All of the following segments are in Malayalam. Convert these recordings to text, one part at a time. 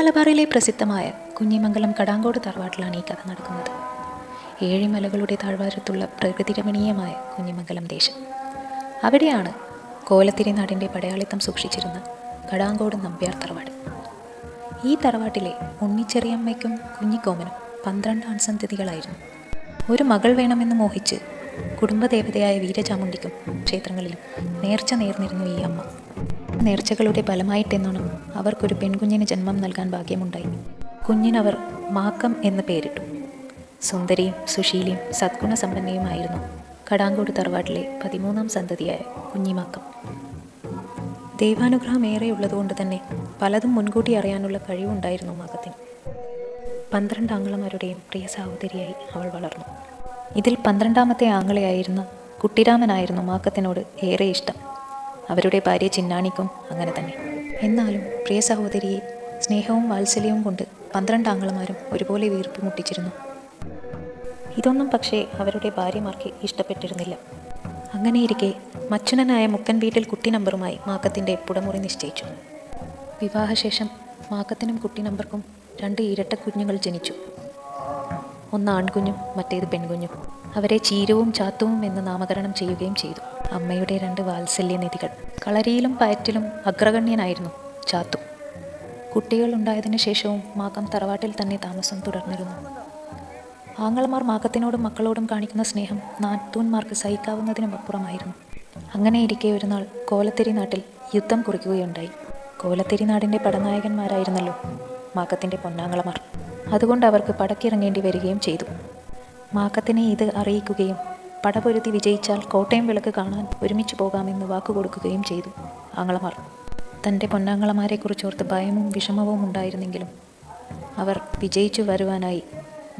മലബാറിലെ പ്രസിദ്ധമായ കുഞ്ഞിമംഗലം കടാങ്കോട് തറവാട്ടിലാണ് ഈ കഥ നടക്കുന്നത്. ഏഴിമലകളുടെ താഴ്വാരത്തുള്ള പ്രകൃതിരമണീയമായ കുഞ്ഞിമംഗലം ദേശം. അവിടെയാണ് കോലത്തിരി നാടിൻ്റെ പടയാളിത്തം സൂക്ഷിച്ചിരുന്ന കടാങ്കോട് നമ്പ്യാർ തറവാട്. ഈ തറവാട്ടിലെ ഉണ്ണിച്ചെറിയമ്മയ്ക്കും കുഞ്ഞിക്കോമനും 12 ആൺസന്തതികളായിരുന്നു. ഒരു മകൾ വേണമെന്ന് മോഹിച്ച് കുടുംബദേവതയായ വീരചാമുണ്ടിക്കും ക്ഷേത്രങ്ങളിലും നേർച്ച നേർന്നിരുന്നു ഈ അമ്മ. നേർച്ചകളുടെ ഫലമായിട്ടെന്നോണം അവർക്കൊരു പെൺകുഞ്ഞിന് ജന്മം നൽകാൻ ഭാഗ്യമുണ്ടായി. കുഞ്ഞിനവർ മാക്കം എന്ന് പേരിട്ടു. സുന്ദരിയും സുശീലിയും സദ്ഗുണസമ്പന്നയുമായിരുന്നു കടാങ്കോട് തറവാട്ടിലെ 13ാം സന്തതിയായ കുഞ്ഞിമാക്കം. ദൈവാനുഗ്രഹം ഏറെ ഉള്ളതുകൊണ്ട് തന്നെ പലതും മുൻകൂട്ടി അറിയാനുള്ള കഴിവുണ്ടായിരുന്നു മാക്കത്തിന്. 12 ആങ്ങളമാരുടെയും പ്രിയ സഹോദരിയായി അവൾ വളർന്നു. ഇതിൽ 12ാമത്തെ ആങ്ങളയായിരുന്ന കുട്ടിരാമനായിരുന്നു മാക്കത്തിനോട് ഏറെ ഇഷ്ടം. അവരുടെ ഭാര്യ ചിന്നാണിക്കും അങ്ങനെ തന്നെ. എന്നാലും പ്രിയ സഹോദരിയെ സ്നേഹവും വാത്സല്യവും കൊണ്ട് 12 ആങ്ങളമാരും ഒരുപോലെ വീർപ്പ് മുട്ടിച്ചിരുന്നു. ഇതൊന്നും പക്ഷേ അവരുടെ ഭാര്യമാർക്ക് ഇഷ്ടപ്പെട്ടിരുന്നില്ല. അങ്ങനെയിരിക്കെ മച്ചുനനായ മുക്കൻ വീട്ടിൽ കുട്ടി നമ്പറുമായി മാക്കത്തിൻ്റെ പുടമുറി നിശ്ചയിച്ചു. വിവാഹശേഷം മാക്കത്തിനും കുട്ടി നമ്പർക്കും 2 ഇരട്ട കുഞ്ഞുങ്ങൾ ജനിച്ചു. ഒന്ന് ആൺകുഞ്ഞും മറ്റേത് പെൺകുഞ്ഞും. അവരെ ചീരവും ചാത്തുവും എന്ന് നാമകരണം ചെയ്യുകയും ചെയ്തു. അമ്മയുടെ 2 വാത്സല്യനിധികൾ. കളരിയിലും പയറ്റിലും അഗ്രഗണ്യനായിരുന്നു ചാത്തു. കുട്ടികൾ ഉണ്ടായതിനു ശേഷവും മാക്കം തറവാട്ടിൽ തന്നെ താമസം തുടർന്നിരുന്നു. ആങ്ങളമാർ മാക്കത്തിനോടും മക്കളോടും കാണിക്കുന്ന സ്നേഹം നാത്തൂന്മാർക്ക് സഹിക്കാവുന്നതിനും അപ്പുറമായിരുന്നു. അങ്ങനെയിരിക്കെ ഒരു നാൾ കോലത്തിരി നാട്ടിൽ യുദ്ധം കുറിക്കുകയുണ്ടായി. കോലത്തിരി നാടിൻ്റെ പടനായകന്മാരായിരുന്നല്ലോ മാക്കത്തിൻ്റെ പൊന്നാങ്ങളമാർ. അതുകൊണ്ട് അവർക്ക് പടക്കിറങ്ങേണ്ടി വരികയും ചെയ്തു. മാക്കത്തിനെ ഇത് അറിയിക്കുകയും പടപൊരുതി വിജയിച്ചാൽ കോട്ടയം വിളക്ക് കാണാൻ ഒരുമിച്ച് പോകാമെന്ന് വാക്കുകൊടുക്കുകയും ചെയ്തു ആങ്ങളമാർ. തൻ്റെ പൊന്നാങ്ങളമാരെക്കുറിച്ചോർത്ത് ഭയവും വിഷമവും ഉണ്ടായിരുന്നെങ്കിലും അവർ വിജയിച്ചു വരുവാനായി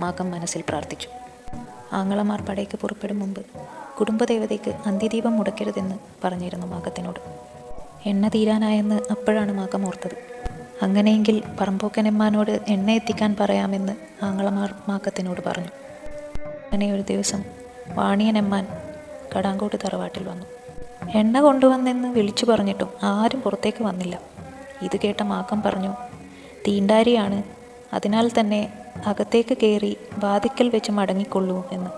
മാക്കം മനസ്സിൽ പ്രാർത്ഥിച്ചു. ആങ്ങളമാർ പടയ്ക്ക് പുറപ്പെടും മുമ്പ് കുടുംബദേവതയ്ക്ക് അന്ത്യദീപം മുടക്കരുതെന്ന് പറഞ്ഞിരുന്നു മാക്കത്തിനോട്. എണ്ണ തീരാനായെന്ന് അപ്പോഴാണ് മാക്കം ഓർത്തത്. അങ്ങനെയെങ്കിൽ പറമ്പോക്കനെമ്മാനോട് എണ്ണ എത്തിക്കാൻ പറയാമെന്ന് ആങ്ങളമാർ മാക്കത്തിനോട് പറഞ്ഞു. അങ്ങനെ ഒരു ദിവസം വാണിയനെമ്മാൻ കടാങ്കോട് തറവാട്ടിൽ വന്നു. എണ്ണ കൊണ്ടുവന്നെന്ന് വിളിച്ചു പറഞ്ഞിട്ടും ആരും പുറത്തേക്ക് വന്നില്ല. ഇത് കേട്ട മാക്കം പറഞ്ഞു, തീണ്ടാരിയാണ്, അതിനാൽ തന്നെ അകത്തേക്ക് കയറി വാതിക്കൽ വെച്ച് മടങ്ങിക്കൊള്ളൂ എന്ന്.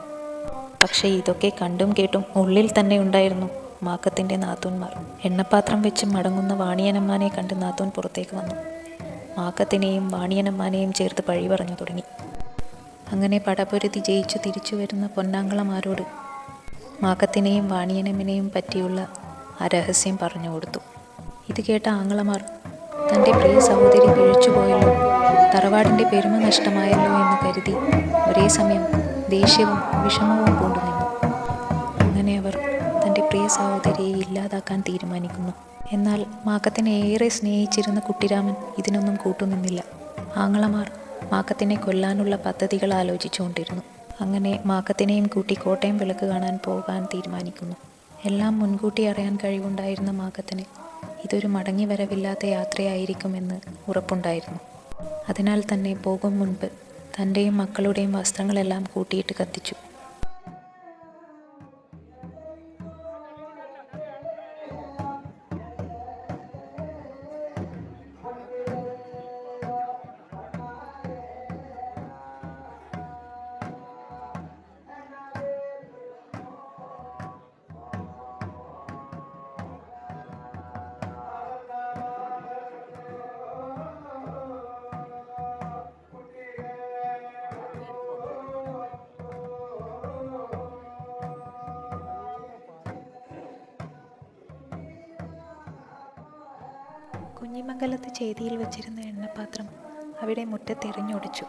പക്ഷേ ഇതൊക്കെ കണ്ടും കേട്ടും ഉള്ളിൽ തന്നെ ഉണ്ടായിരുന്നു മാക്കത്തിൻ്റെ നാത്തൂന്മാർ. എണ്ണപ്പാത്രം വെച്ച് മടങ്ങുന്ന വാണിയനമ്മാനെ കണ്ട് നാത്തൂൻ പുറത്തേക്ക് വന്നു. മാക്കത്തിനെയും വാണിയനമ്മാനെയും ചേർത്ത് പഴി പറഞ്ഞു തുടങ്ങി. അങ്ങനെ പടപൊരുതി ജയിച്ചു തിരിച്ചു വരുന്ന പൊന്നാങ്ങളമാരോട് മാക്കത്തിനെയും വാണിയനമ്മനെയും പറ്റിയുള്ള ആ രഹസ്യം പറഞ്ഞു കൊടുത്തു. ഇത് കേട്ട ആങ്ങളമാർ തൻ്റെ പ്രിയ സഹോദരി പിഴച്ചുപോയല്ലോ, തറവാടിൻ്റെ പെരുമ നഷ്ടമായല്ലോ എന്ന് കരുതി ഒരേ സമയം ദേഷ്യവും വിഷമവും പൂണ്ടുനിന്നു. അങ്ങനെ അവർ തൻ്റെ പ്രിയ സഹോദരിയെ ഇല്ലാതാക്കാൻ തീരുമാനിക്കുന്നു. എന്നാൽ മാക്കത്തിനെ ഏറെ സ്നേഹിച്ചിരുന്ന കുട്ടിരാമൻ ഇതിനൊന്നും കൂട്ടുനിന്നില്ല. ആങ്ങളമാർ മാക്കത്തിനെ കൊല്ലാനുള്ള പദ്ധതികൾ ആലോചിച്ചുകൊണ്ടിരുന്നു. അങ്ങനെ മാക്കത്തിനെയും കൂട്ടി കോട്ടയം വിളക്ക് കാണാൻ പോകാൻ തീരുമാനിക്കുന്നു. എല്ലാം മുൻകൂട്ടി അറിയാൻ കഴിവുണ്ടായിരുന്ന മാക്കത്തിന് ഇതൊരു മടങ്ങി വരവില്ലാത്ത യാത്രയായിരിക്കുമെന്ന് ഉറപ്പുണ്ടായിരുന്നു. അതിനാൽ തന്നെ പോകും മുൻപ് തൻ്റെയും മക്കളുടെയും വസ്ത്രങ്ങളെല്ലാം കൂട്ടിയിട്ട് കത്തിച്ചു. കുഞ്ഞിമംഗലത്ത് ചേതിയിൽ വെച്ചിരുന്ന എണ്ണപ്പാത്രം അവിടെ മുറ്റത്തെറിഞ്ഞൊടിച്ചു.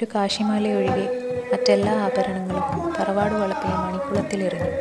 ഒരു കാശിമാലയൊഴികെ മറ്റെല്ലാ ആഭരണങ്ങളും തറവാട് വളപ്പിലെ മണിക്കുളത്തിലെറിഞ്ഞു.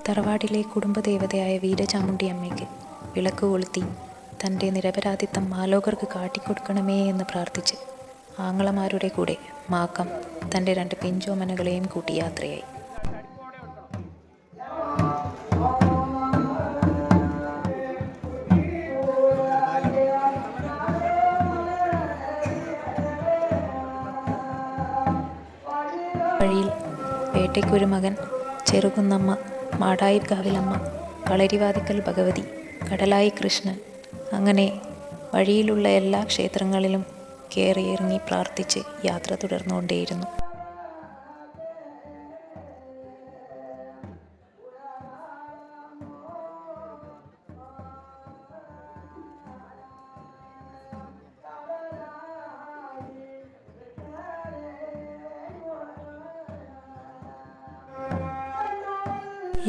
തറവാടിലെ കുടുംബദേവതയായ വീരചാമുണ്ഡി അമ്മയ്ക്ക് വിളക്ക് കൊളുത്തി തൻ്റെ നിരപരാധിത്വം മാലോകർക്ക് കാട്ടിക്കൊടുക്കണമേ എന്ന് പ്രാർത്ഥിച്ച് ആങ്ങളമാരുടെ കൂടെ മാക്കം തൻ്റെ 2 പിഞ്ചോമനകളെയും കൂട്ടി യാത്രയായി. വഴിയിൽ വേട്ടയ്ക്കൊരു മകൻ, ചെറുകുന്നമ്മ, മാടായിക്കാവിലമ്മ, കളരിവാതിക്കൽ ഭഗവതി, കടലായി കൃഷ്ണൻ, അങ്ങനെ വഴിയിലുള്ള എല്ലാ ക്ഷേത്രങ്ങളിലും കയറിയിറങ്ങി പ്രാർത്ഥിച്ച് യാത്ര തുടർന്നുകൊണ്ടേയിരുന്നു.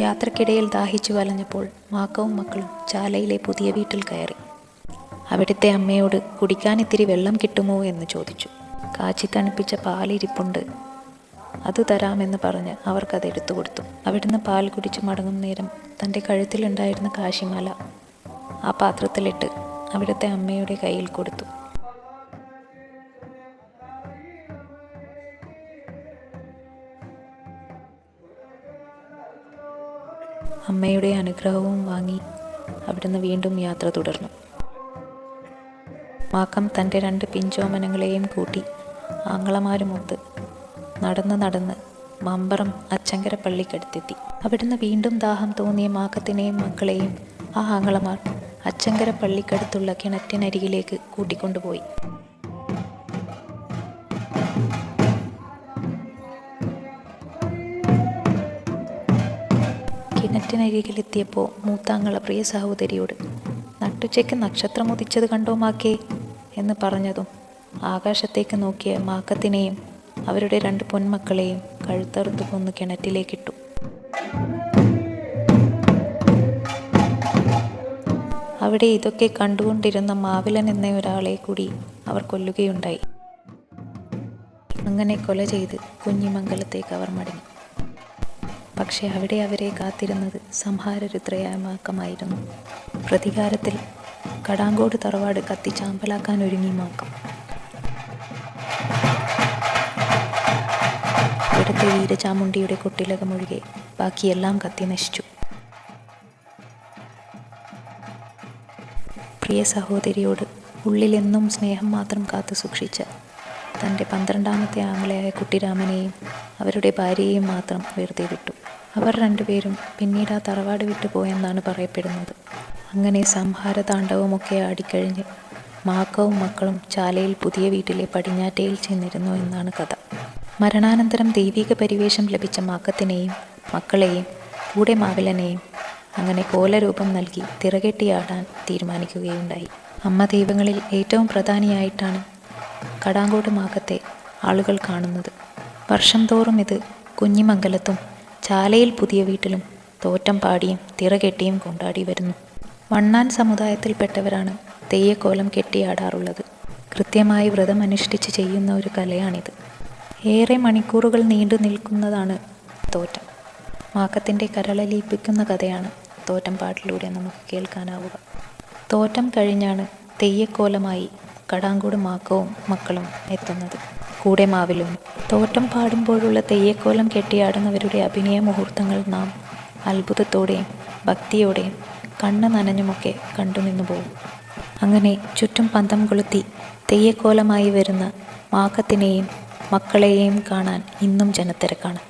യാത്രക്കിടയിൽ ദാഹിച്ചു വലഞ്ഞപ്പോൾ മാക്കവും മക്കളും ചാലയിലെ പുതിയ വീട്ടിൽ കയറി. അവിടുത്തെ അമ്മയോട് കുടിക്കാനിത്തിരി വെള്ളം കിട്ടുമോ എന്ന് ചോദിച്ചു. കാച്ചി തണുപ്പിച്ച പാലിരിപ്പുണ്ട്, അത് തരാമെന്ന് പറഞ്ഞ് അവർക്കതെടുത്തു കൊടുത്തു. അവിടുന്ന് പാൽ കുടിച്ച് മടങ്ങും നേരം തൻ്റെ കഴുത്തിലുണ്ടായിരുന്ന കാശിമാല ആ പാത്രത്തിലിട്ട് അവിടുത്തെ അമ്മയുടെ കയ്യിൽ കൊടുത്തു. അമ്മയുടെ അനുഗ്രഹവും വാങ്ങി അവിടുന്ന് വീണ്ടും യാത്ര തുടർന്നു. മാക്കം തൻ്റെ 2 പിഞ്ചോമനങ്ങളെയും കൂട്ടി ആങ്ങളമാരുമൊത്ത് നടന്ന് മമ്പറം അച്ചങ്കര പള്ളിക്കടുത്തെത്തി. അവിടുന്ന് വീണ്ടും ദാഹം തോന്നിയ മാക്കത്തിനെയും മക്കളെയും ആ ആങ്ങളമാർ അച്ചങ്കര പള്ളിക്കടുത്തുള്ള കിണറ്റിനരികിലേക്ക് കൂട്ടിക്കൊണ്ടുപോയി. കിണറ്റിനരികിലെത്തിയപ്പോൾ മൂത്താങ്ങള പ്രിയ സഹോദരിയോട് നട്ടുച്ചയ്ക്ക് നക്ഷത്രം ഉദിച്ചത് കണ്ടോ മാക്കേ എന്ന് പറഞ്ഞതും ആകാശത്തേക്ക് നോക്കിയ മാക്കത്തിനെയും അവരുടെ 2 പൊന്മക്കളെയും കഴുത്തറുത്ത് കൊന്ന് കിണറ്റിലേക്കിട്ടു. അവിടെ ഇതൊക്കെ കണ്ടുകൊണ്ടിരുന്ന മാവിലൻ എന്ന ഒരാളെ കൂടി അവർ കൊല്ലുകയുണ്ടായി. അങ്ങനെ കൊല ചെയ്ത് കുഞ്ഞിമംഗലത്തേക്ക് അവർ മടങ്ങി. പക്ഷെ അവിടെ അവരെ കാത്തിരുന്നത് സംഹാരരുദ്രയായ മാക്കമായിരുന്നു. പ്രതികാരത്തിൽ കടാങ്കോട് തറവാട് കത്തിച്ചാമ്പലാക്കാൻ ഒരുങ്ങി മാക്കം. ഇവിടുത്തെ വീരചാമുണ്ടിയുടെ കൊട്ടിലകമൊഴികെ ബാക്കിയെല്ലാം കത്തി നശിച്ചു. പ്രിയ സഹോദരിയോട് ഉള്ളിലെന്നും സ്നേഹം മാത്രം കാത്തു സൂക്ഷിച്ച തൻ്റെ 12ാമത്തെ ആങ്ങളയായ കുട്ടിരാമനെയും അവരുടെ ഭാര്യയെയും മാത്രം വെറുതെ വിട്ടു. അവർ 2 പേരും പിന്നീട് ആ തറവാട് വിട്ടുപോയെന്നാണ് പറയപ്പെടുന്നത്. അങ്ങനെ സംഹാരതാണ്ഡവമൊക്കെ ആടിക്കഴിഞ്ഞ് മാക്കവും മക്കളും ചാലയിൽ പുതിയ വീട്ടിലെ പടിഞ്ഞാറ്റയിൽ ചെന്നിരുന്നു എന്നാണ് കഥ. മരണാനന്തരം ദൈവിക പരിവേഷം ലഭിച്ച മാക്കത്തിനെയും മക്കളെയും കൂടെ മാവിലനെയും അങ്ങനെ കോലരൂപം നൽകി തിറകെട്ടിയാടാൻ തീരുമാനിക്കുകയുണ്ടായി. അമ്മ ദൈവങ്ങളിൽ ഏറ്റവും പ്രധാനിയായിട്ടാണ് കടാങ്കോട് മാക്കത്തെ ആളുകൾ കാണുന്നത്. വർഷം തോറും ഇത് കുഞ്ഞിമംഗലത്തും ചാലയിൽ പുതിയ വീട്ടിലും തോറ്റം പാടിയും തിറകെട്ടിയും കൊണ്ടാടി വരുന്നു. വണ്ണാൻ സമുദായത്തിൽപ്പെട്ടവരാണ് തെയ്യക്കോലം കെട്ടിയാടാറുള്ളത്. കൃത്യമായി വ്രതമനുഷ്ഠിച്ച് ചെയ്യുന്ന ഒരു കലയാണിത്. ഏറെ മണിക്കൂറുകൾ നീണ്ടു നിൽക്കുന്നതാണ് തോറ്റം. മാക്കത്തിൻ്റെ കരളലിയിപ്പിക്കുന്ന കഥയാണ് തോറ്റം പാട്ടിലൂടെ നമുക്ക് കേൾക്കാനാവുക. തോറ്റം കഴിഞ്ഞാണ് തെയ്യക്കോലമായി കടാങ്കോട് മാക്കവും മക്കളും എത്തുന്നത്, കൂടെ മാവിലും. തോറ്റം പാടുമ്പോഴുള്ള തെയ്യക്കോലം കെട്ടിയാടുന്നവരുടെ അഭിനയ മുഹൂർത്തങ്ങൾ നാം അത്ഭുതത്തോടെയും ഭക്തിയോടെയും കണ്ണ് നനഞ്ഞുമൊക്കെ കണ്ടുനിന്നു പോകും. അങ്ങനെ ചുറ്റും പന്തം കൊളുത്തി തെയ്യക്കോലമായി വരുന്ന മാക്കത്തിനെയും മക്കളെയും കാണാൻ ഇന്നും ജനത്തിരക്കാണ്.